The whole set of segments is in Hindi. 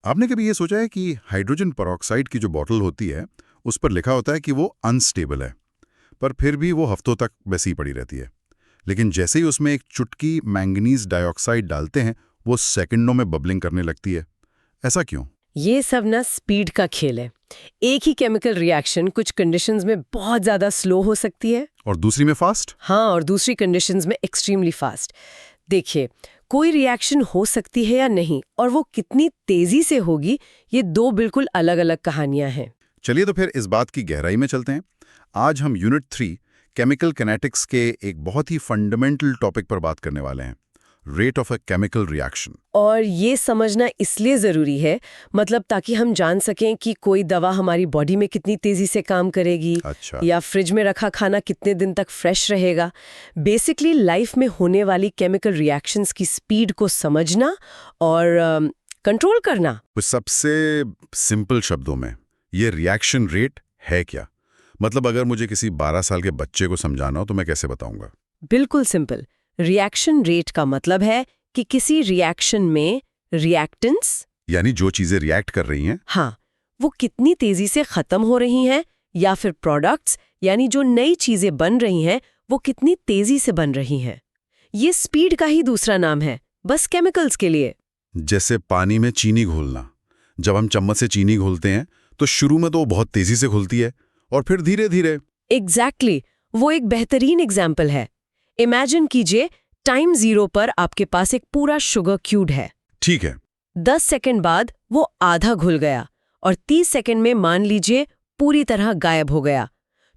आपने कभी ये सोचा है कि हाइड्रोजन पेरोक्साइड की जो बॉटल होती है उस पर लिखा होता है कि वो अनस्टेबल है, पर फिर भी वो हफ्तों तक वैसी ही पड़ी रहती है। लेकिन जैसे ही उसमें एक चुटकी मैंगनीज डाइऑक्साइड डालते हैं, वो सेकंडों में बबलिंग करने लगती है। ऐसा क्यों? ये सब ना स्पीड का खेल है। एक ही केमिकल रिएक्शन कुछ कंडीशंस में बहुत ज्यादा स्लो हो सकती है। और दूसरी में फास्ट? हाँ, और दूसरी कंडीशंस में एक्सट्रीमली फास्ट। देखिए, कोई रिएक्शन हो सकती है या नहीं और वो कितनी तेजी से होगी, ये दो बिल्कुल अलग अलग कहानियां हैं। चलिए तो फिर इस बात की गहराई में चलते हैं। आज हम यूनिट 3 केमिकल किनेटिक्स के एक बहुत ही फंडामेंटल टॉपिक पर बात करने वाले हैं, rate of a chemical reaction. और ये समझना इसलिए ज़रूरी है, मतलब ताकि हम जान सकें कि कोई दवा हमारी बॉडी में कितनी तेज़ी से काम करेगी। अच्छा। या फ्रिज में रखा खाना कितने दिन तक फ्रेश रहेगा। बेसिकली लाइफ में होने वाली केमिकल रिएक्शंस की स्पीड को समझना और कंट्रोल करना। तो सबसे सिंपल शब्दों में ये रिएक्शन रेट है क्या? मतलब अगर मुझे किसी 12 साल के बच्चे को समझाना हो तो मैं कैसे बताऊंगा? बिल्कुल सिंपल। रिएक्शन रेट का मतलब है कि किसी रिएक्शन में रिएक्टेंट्स, यानी जो चीजें रिएक्ट कर रही हैं, हाँ, वो कितनी तेजी से खत्म हो रही हैं, या फिर प्रोडक्ट्स यानी जो नई चीजें बन रही हैं वो कितनी तेजी से बन रही हैं। ये स्पीड का ही दूसरा नाम है, बस केमिकल्स के लिए। जैसे पानी में चीनी घोलना। जब हम चम्मच से चीनी घोलते हैं तो शुरू में तो वो बहुत तेजी से घुलती है और फिर धीरे धीरे। एग्जैक्टली, वो एक बेहतरीन एग्जाम्पल है। इमेजिन कीजिए, टाइम 0 पर आपके पास एक पूरा शुगर क्यूब है। ठीक है। 10 सेकंड बाद वो आधा घुल गया और 30 सेकंड में मान लीजिए पूरी तरह गायब हो गया।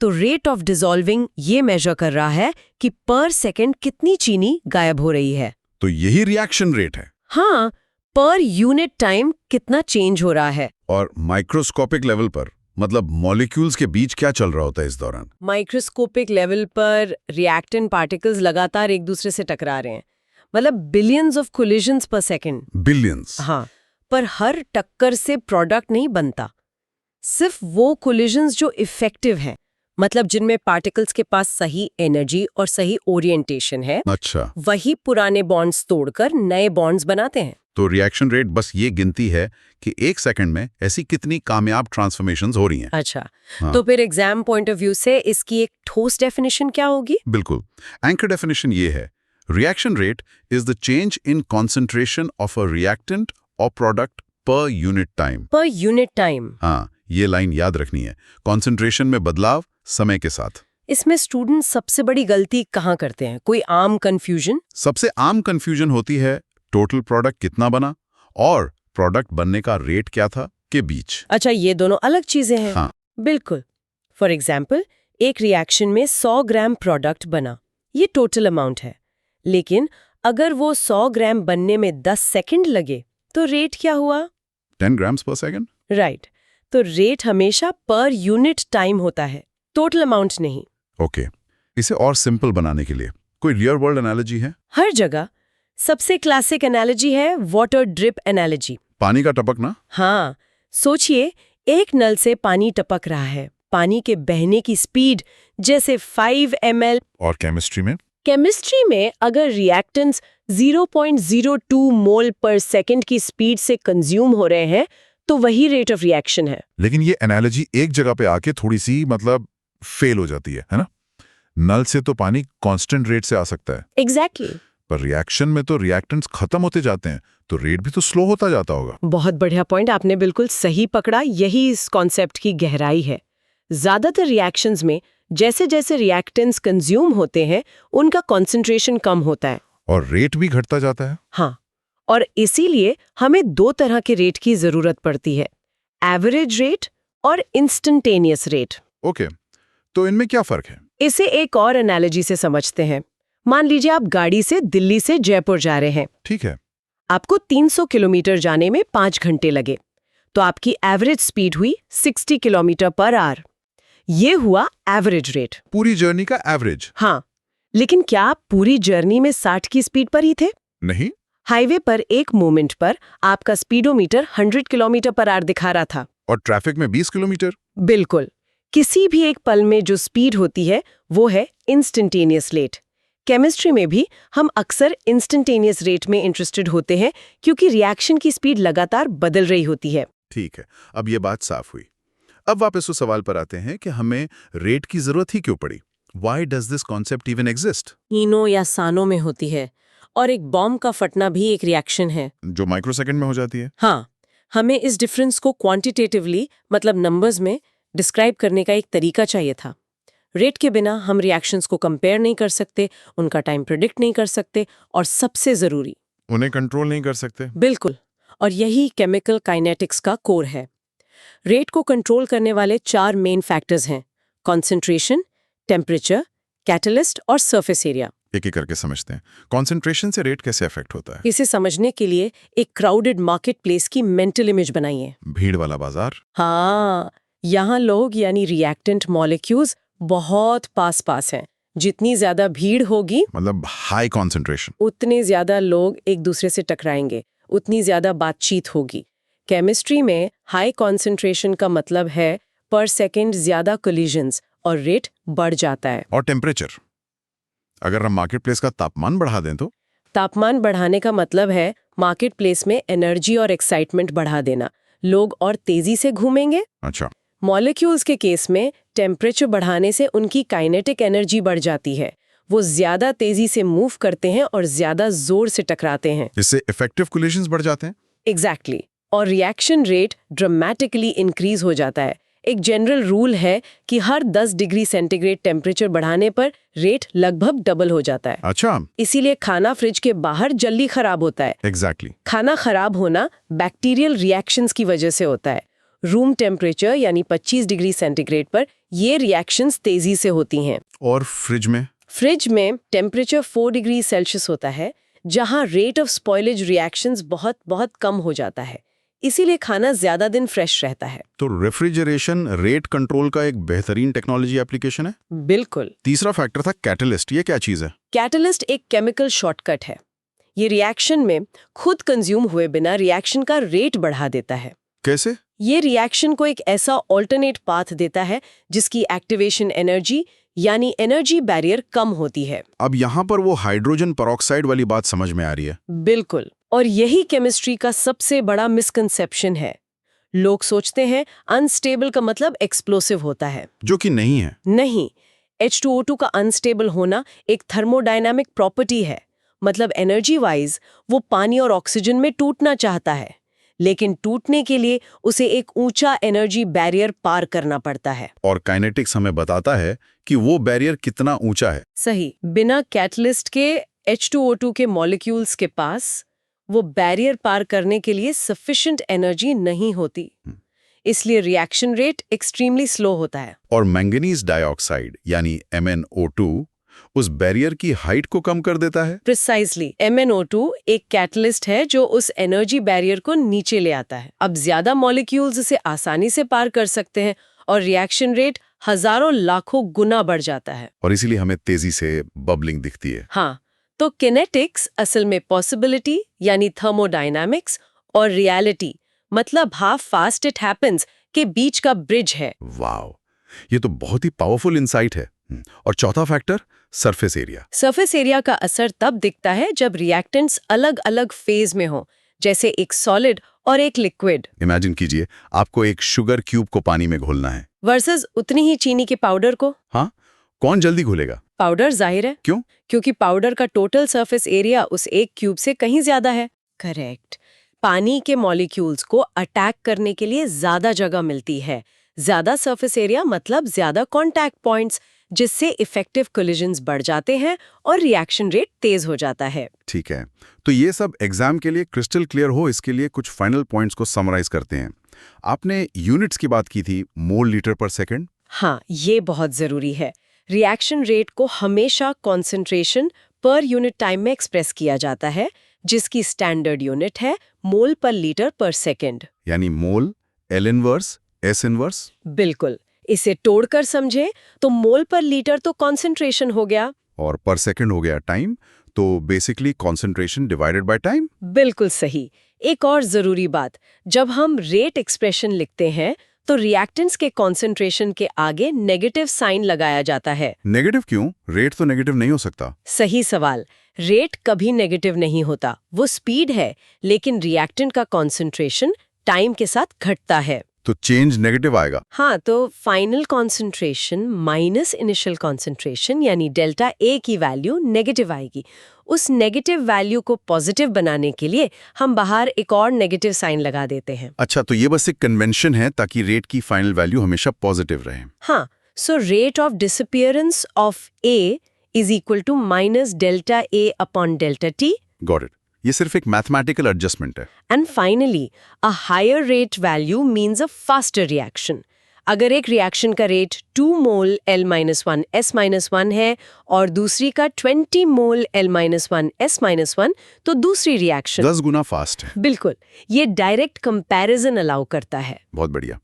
तो रेट ऑफ डिसॉल्विंग ये मेजर कर रहा है कि पर सेकंड कितनी चीनी गायब हो रही है। तो यही रिएक्शन रेट है। हाँ, पर यूनिट टाइम कितना चेंज हो रहा है। और माइक्रोस्कोपिक लेवल पर, मतलब मॉलिक्यूल्स के बीच क्या चल रहा होता है इस दौरान? माइक्रोस्कोपिक लेवल पर रिएक्टेंट पार्टिकल्स लगातार एक दूसरे से टकरा रहे हैं, मतलब बिलियंस ऑफ कोलिजन्स पर सेकंड। बिलियंस? हाँ, पर हर टक्कर से प्रोडक्ट नहीं बनता। सिर्फ वो कोलिजन्स जो इफेक्टिव हैं, मतलब जिनमें पार्टिकल्स के पास सही एनर्जी और सही ओरिएंटेशन है। अच्छा। वही पुराने बॉन्ड्स तोड़कर नए बॉन्ड्स बनाते हैं। तो रिएक्शन रेट बस ये गिनती है कि एक सेकंड में ऐसी कितनी कामयाब ट्रांसफॉर्मेशंस हो रही हैं। अच्छा, हाँ। तो फिर एग्जाम पॉइंट ऑफ व्यू से इसकी एक ठोस डेफिनेशन क्या होगी? बिल्कुल। एंकर डेफिनेशन ये है, reaction rate is the change in concentration of a reactant और product per unit time. Per unit time. हाँ, ये लाइन याद रखनी है। कॉन्सेंट्रेशन में बदलाव समय के साथ। इसमें स्टूडेंट सबसे बड़ी गलती कहाँ करते हैं? कोई आम कंफ्यूजन? सबसे आम कंफ्यूजन होती है टोटल प्रोडक्ट कितना बना और प्रोडक्ट बनने का रेट क्या था के बीच। अच्छा, ये दोनों अलग चीजें हैं। हाँ। बिल्कुल। फॉर एग्जाम्पल, एक रिएक्शन में 100 ग्राम प्रोडक्ट बना, ये टोटल अमाउंट है। लेकिन अगर वो 100 ग्राम बनने में 10 सेकंड लगे तो रेट क्या हुआ? 10 ग्राम्स पर सेकंड। राइट। तो रेट हमेशा पर यूनिट टाइम होता है, टोटल अमाउंट नहीं। ओके। इसे और सिंपल बनाने के लिए कोई रियल वर्ल्ड एनालॉजी है? हर जगह सबसे क्लासिक एनालॉजी है वाटर ड्रिप एनालॉजी। पानी का टपकना? हाँ, सोचिए, एक नल से पानी टपक रहा है। पानी के बहने की स्पीड जैसे 5 ml। और केमिस्ट्री में? केमिस्ट्री में अगर रिएक्टेंट्स 0.02 मोल पर सेकंड की स्पीड से कंज्यूम हो रहे हैं तो वही रेट ऑफ रिएक्शन है। लेकिन ये एनालॉजी एक जगह पे आके थोड़ी सी मतलब फेल हो जाती है ना? नल से तो पानी कांस्टेंट रेट से आ सकता है। एग्जैक्टली। पर रिएक्शन में तो रिएक्टेंट्स खत्म होते जाते हैं, तो रेट भी तो स्लो होता जाता होगा। बहुत बढ़िया पॉइंट, आपने बिल्कुल सही पकड़ा। यही इस कॉन्सेप्ट की गहराई है। ज्यादातर रिएक्शंस में जैसे जैसे रिएक्टेंट्स कंज्यूम होते हैं उनका कॉन्सेंट्रेशन कम होता है और रेट भी घटता जाता है। हाँ, और इसीलिए हमें 2 तरह के रेट की जरूरत पड़ती है, एवरेज रेट और इंस्टेंटेनियस रेट। ओके, तो इनमें क्या फर्क है? इसे एक और एनालॉजी से समझते हैं। मान लीजिए आप गाड़ी से दिल्ली से जयपुर जा रहे हैं। ठीक है। आपको 300 किलोमीटर जाने में 5 घंटे लगे, तो आपकी एवरेज स्पीड हुई 60 किलोमीटर पर आवर। ये हुआ एवरेज रेट, पूरी जर्नी का एवरेज। हाँ। लेकिन क्या आप पूरी जर्नी में 60 की स्पीड पर ही थे? नहीं। हाईवे पर एक मोमेंट पर आपका स्पीडोमीटर 100 किलोमीटर पर आवर दिखा रहा था। और ट्रैफिक में 20 किलोमीटर। बिल्कुल। किसी भी एक पल में जो स्पीड होती है वो है इंस्टेंटेनियस रेट। केमिस्ट्री में भी हम अक्सर इंस्टेंटेनियस रेट में इंटरेस्टेड होते हैं क्योंकि रिएक्शन की स्पीड लगातार बदल रही होती है। ठीक है, अब ये बात साफ हुई। अब वापस उस सवाल पर आते हैं कि हमें रेट की जरूरत ही क्यों पड़ी? Why does this concept even exist? इनो या सानो में होती है, और एक बॉम्ब का फटना भी एक रिएक्शन है। जो माइक्रोसेकंड में हो जाती है। हाँ, हमें इस डिफरेंस को क्वांटिटेटिवली मतलब नंबर्स में डिस्क्राइब करने का एक तरीका चाहिए था। रेट के बिना हम रिएक्शंस को कंपेयर नहीं कर सकते, उनका टाइम प्रिडिक्ट नहीं कर सकते, और सबसे जरूरी, उन्हें कंट्रोल नहीं कर सकते। बिल्कुल, और यही केमिकल काइनेटिक्स का कोर है। रेट को कंट्रोल करने वाले 4 मेन फैक्टर्स हैं: कॉन्सेंट्रेशन, टेम्परेचर, कैटलिस्ट और सरफेस एरिया। एक एक करके समझते हैं। कॉन्सेंट्रेशन से रेट कैसे अफेक्ट होता है? इसे समझने के लिए एक क्राउडेड मार्केट प्लेस की मेंटल इमेज बनाइए। भीड़ वाला बाजार। हाँ, यहाँ लोग यानी रिएक्टेंट मॉलिक्यूल्स बहुत पास हैं। जितनी ज्यादा भीड़ होगी, मतलब हाई कॉन्सेंट्रेशन, उतने ज्यादा लोग एक दूसरे से टकराएंगे, उतनी ज्यादा बातचीत होगी। केमिस्ट्री में हाई कॉन्सेंट्रेशन का मतलब है पर सेकेंड ज्यादा कोलिजन्स, और रेट बढ़ जाता है। और टेम्परेचर, अगर हम मार्केट प्लेस का तापमान बढ़ा दें तो? तापमान बढ़ाने का मतलब है मार्केट प्लेस में एनर्जी और एक्साइटमेंट बढ़ा देना। लोग और तेजी से घूमेंगे। अच्छा। मॉलिक्यूल्स के केस में टेम्परेचर बढ़ाने से उनकी काइनेटिक एनर्जी बढ़ जाती है। वो ज्यादा तेजी से मूव करते हैं और ज्यादा जोर से टकराते हैं। इससे इफेक्टिव कोलिजन्स बढ़ जाते हैं। एग्जैक्टली। और रिएक्शन रेट ड्रामेटिकली इंक्रीज हो जाता है। एक जनरल रूल है कि हर 10 डिग्री सेंटीग्रेड टेम्परेचर बढ़ाने पर रेट लगभग डबल हो जाता है। अच्छा। इसीलिए खाना फ्रिज के बाहर जल्दी खराब होता है। एग्जैक्टली। खाना खराब होना बैक्टीरियल रिएक्शंस की वजह से होता है। रूम टेम्परेचर यानी 25 डिग्री सेंटीग्रेड पर ये रिएक्शंस तेजी से होती हैं। और फ्रिज में? फ्रिज में टेम्परेचर 4 डिग्री सेल्सियस होता है, जहां रेट ऑफ स्पॉइलेज रिएक्शंस बहुत बहुत कम हो जाता है। इसीलिए खाना ज्यादा दिन फ्रेश रहता है। तो रेफ्रिजरेशन रेट कंट्रोल का एक बेहतरीन टेक्नोलॉजी एप्लीकेशन है। बिल्कुल। तीसरा फैक्टर था कैटलिस्ट। ये क्या चीज है? कैटलिस्ट एक केमिकल शॉर्टकट है। ये रिएक्शन में खुद कंज्यूम हुए बिना रिएक्शन का रेट बढ़ा देता है। कैसे? ये रिएक्शन को एक ऐसा ऑल्टरनेट पाथ देता है जिसकी एक्टिवेशन एनर्जी यानी एनर्जी बैरियर कम होती है। अब यहाँ पर वो हाइड्रोजन पेरोक्साइड वाली बात समझ में आ रही है। बिल्कुल, और यही केमिस्ट्री का सबसे बड़ा मिसकंसेप्शन है। लोग सोचते हैं अनस्टेबल का मतलब एक्सप्लोसिव होता है, जो कि नहीं है। नहीं, H2O2 का अनस्टेबल होना एक थर्मोडायनामिक प्रॉपर्टी है। मतलब एनर्जी वाइज वो पानी और ऑक्सीजन में टूटना चाहता है, लेकिन टूटने के लिए उसे एक ऊंचा एनर्जी बैरियर पार करना पड़ता है। और काइनेटिक्स हमें बताता है कि वो बैरियर कितना ऊंचा है। सही। बिना कैटलिस्ट के H2O2 के मॉलिक्यूल्स के पास वो बैरियर पार करने के लिए सफिशिएंट एनर्जी नहीं होती। इसलिए रिएक्शन रेट एक्सट्रीमली स्लो होता है। और मैंगनीज डाइऑक्साइड यानी MnO2 उस बैरियर की हाइट को कम कर देता है। प्रिसाइजली, MnO2 एक कैटलिस्ट है जो उस एनर्जी बैरियर को नीचे ले आता है। अब ज्यादा मॉलिक्यूल्स इसे आसानी से पार कर सकते हैं और रिएक्शन रेट हजारों लाखों गुना बढ़ जाता है। और इसीलिए हमें तेजी से बबलिंग दिखती है। हाँ, तो किनेटिक्स असल में पॉसिबिलिटी यानी थर्मोडायनामिक्स और रियलिटी मतलब हाउ फास्ट इट हैपेंस के बीच का ब्रिज है। वाओ, ये तो बहुत ही पावरफुल इंसाइट है। और चौथा factor, surface area. Surface area का असर तब दिखता है जब रिएक्टेंट्स अलग अलग फेज में हो, जैसे एक सॉलिड और एक लिक्विड। इमेजिन कीजिए आपको एक शुगर क्यूब को पानी में घोलना है वर्सेस उतनी ही चीनी के पाउडर को। हाँ, कौन जल्दी घुलेगा? पाउडर, जाहिर है। क्यों? क्योंकि पाउडर का टोटल सरफेस एरिया उस एक क्यूब से कहीं ज्यादा है। करेक्ट। पानी के मॉलिक्यूल्स को अटैक करने के लिए ज्यादा जगह मिलती है। ज्यादा सरफेस एरिया मतलब ज्यादा कांटेक्ट पॉइंट्स, जिससे इफेक्टिव कोलिजन्स बढ़ जाते हैं और रिएक्शन रेट तेज हो जाता है। ठीक है, तो ये सब एग्जाम के लिए क्रिस्टल क्लियर हो, इसके लिए कुछ फाइनल पॉइंट्स को समराइज करते हैं। आपने यूनिट्स की बात की थी, मोल लीटर पर सेकंड। हाँ, ये बहुत जरूरी है। रिएक्शन रेट को हमेशा कॉन्सेंट्रेशन पर यूनिट टाइम में एक्सप्रेस किया जाता है, जिसकी स्टैंडर्ड यूनिट है मोल पर लीटर पर सेकंड। यानी मोल, L इनवर्स, S इनवर्स। बिल्कुल। इसे तोड़कर समझें तो मोल पर लीटर तो कॉन्सेंट्रेशन हो गया, और पर सेकंड हो गया टाइम, तो basically concentration divided by time. बिल्कुल सही। एक और जरूरी बात, जब हम रेट एक्सप्रेशन लिखते हैं तो रिएक्टेंट्स के कॉन्सेंट्रेशन के आगे नेगेटिव साइन लगाया जाता है। नेगेटिव क्यों? रेट तो नेगेटिव नहीं हो सकता। सही सवाल। रेट कभी नेगेटिव नहीं होता, वो स्पीड है, लेकिन रिएक्टेंट का कॉन्सेंट्रेशन टाइम के साथ घटता है। तो चेंज नेगेटिव आएगा। हाँ, तो final concentration minus initial concentration यानी डेल्टा ए की वैल्यू नेगेटिव आएगी। उस नेगेटिव वैल्यू को पॉजिटिव बनाने के लिए हम बाहर एक और नेगेटिव साइन लगा देते हैं। अच्छा, तो ये बस एक कन्वेंशन है ताकि रेट की फाइनल वैल्यू हमेशा पॉजिटिव रहे। हाँ, so rate of disappearance of A is equal to minus delta A upon delta T. Got it. ये सिर्फ एक मैथमेटिकल एडजस्टमेंट है। And finally a higher rate value means a faster reaction. अगर एक रिएक्शन का रेट 2 मोल L-1 S-1 है और दूसरी का 20 मोल L-1 S-1, तो दूसरी रिएक्शन 10 गुना फास्ट है। बिल्कुल, ये डायरेक्ट कंपैरिजन अलाउ करता है। बहुत बढ़िया।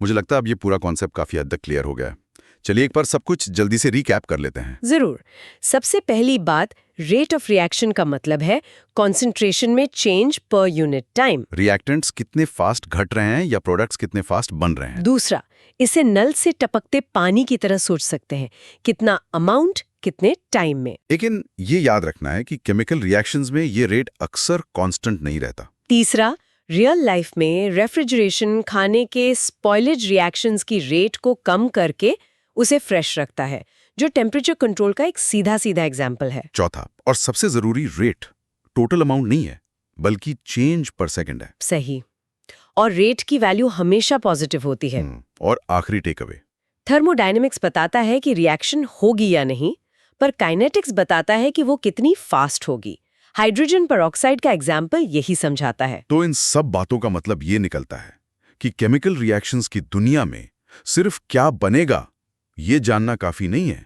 मुझे लगता है अब ये पूरा कॉन्सेप्ट काफी हद तक क्लियर हो गया है। चलिए एक बार सब कुछ जल्दी से रिकैप कर लेते हैं। जरूर। सबसे पहली बात, रेट ऑफ रिएक्शन का मतलब है कॉन्सेंट्रेशन में चेंज पर यूनिट टाइम। रिएक्टेंट्स कितने फास्ट घट रहे हैं या प्रोडक्ट्स कितने फास्ट बन रहे हैं। दूसरा, इसे नल से टपकते पानी की तरह सोच सकते हैं, कितना अमाउंट कितने टाइम में। लेकिन ये याद रखना है कि केमिकल रिएक्शंस में ये रेट अक्सर कांस्टेंट नहीं रहता। तीसरा, रियल लाइफ में रेफ्रिजरेशन खाने के स्पॉइलेज रिएक्शंस की रेट को कम करके उसे फ्रेश रखता है, जो टेम्परेचर कंट्रोल का एक सीधा एग्जाम्पल है। चौथा और सबसे जरूरी, रेट टोटल अमाउंट नहीं है बल्कि चेंज पर सेकंड है। सही। और रेट की वैल्यू हमेशा पॉजिटिव होती है। और आखिरी टेक अवे, थर्मोडायनेमिक्स बताता है कि रिएक्शन होगी या नहीं, पर काइनेटिक्स बताता है कि वो कितनी फास्ट होगी। हाइड्रोजन पेरोक्साइड का एग्जाम्पल यही समझाता है। तो इन सब बातों का मतलब ये निकलता है कि केमिकल रिएक्शंस की दुनिया में सिर्फ क्या बनेगा ये जानना काफी नहीं है,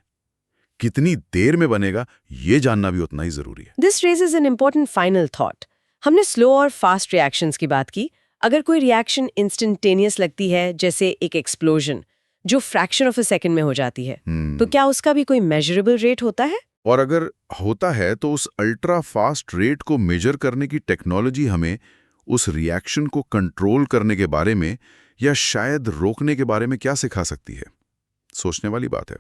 कितनी देर में बनेगा ये जानना भी उतना ही जरूरी है। This raises an important final thought. हमने स्लो और फास्ट रिएक्शंस की बात की। अगर कोई रिएक्शन इंस्टेंटेनियस लगती है, जैसे एक एक्सप्लोजन जो फ्रैक्शन ऑफ अ सेकंड में हो जाती है, तो क्या उसका भी कोई मेजरेबल रेट होता है? और अगर होता है तो उस अल्ट्रा फास्ट रेट को मेजर करने की टेक्नोलॉजी हमें उस रिएक्शन को कंट्रोल करने के बारे में या शायद रोकने के बारे में क्या सिखा सकती है? सोचने वाली बात है।